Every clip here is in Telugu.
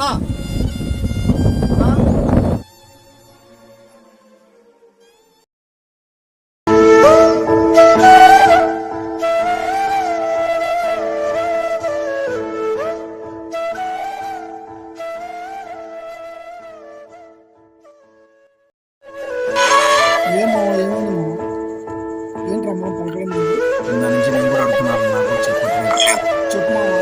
అన్నా ఏమో ఏమైంది ఏంట్రా మనం పలకడం లేదు. కింద నుంచి నేను కూడా అడుగుతున్నాను, నాకు చెప్పట్లేదు. చెప్పు మావా.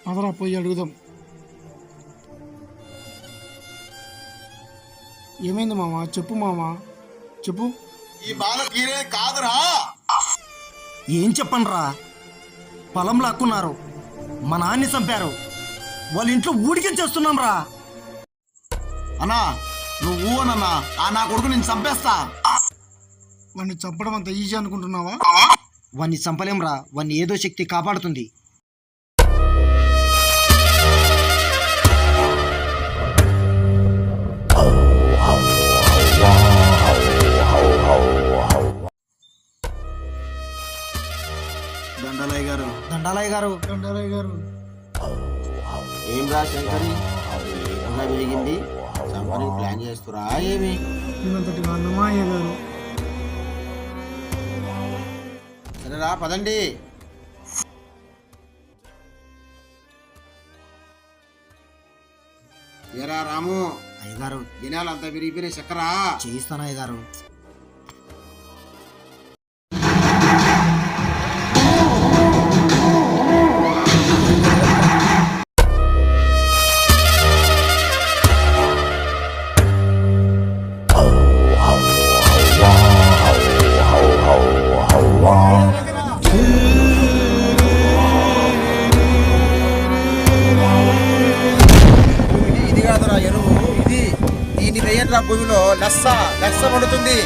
పదరా పోయి అడుగుదాం. ఏమైంది మామా? చెప్పు మామా, చెప్పు. ఈ బాధ తీరేది కాదురా. ఏం చెప్పండ్రా, పొలం లాక్కున్నారు, మా నాన్ని చంపారు, వాళ్ళ ఇంట్లో ఊడికించేస్తున్నాం రా. అన్నా నువ్వు అన్నా ఆ నా కొడుకు నేను చంపేస్తా. వాడిని చంపడం అంత ఈజీ అనుకుంటున్నావా? వాన్ని చంపలేం రా, వాన్ని ఏదో శక్తి కాపాడుతుంది. దండలయ్య గారు. దండాలయ్య గారు. దండాలయ్య గారు. ఏం రా శంకరి, ఏమన్నా జరిగింది? చంపడానికి ప్లాన్ చేస్తురా ఏమి? నేనంతటి అన్నమా అయ్య గారు? సరేరా పదండి. ఏరా రాము, అయ్యగారు జనాలు అంతా విరిగిపోయిన చక్కరా. చేయిస్తాను అయ్యగారు. ఇది కాదురా ఎరువు, ఇది దీన్ని వేయండి రా. భూమిలో లెస్స లెస్స పడుతుంది.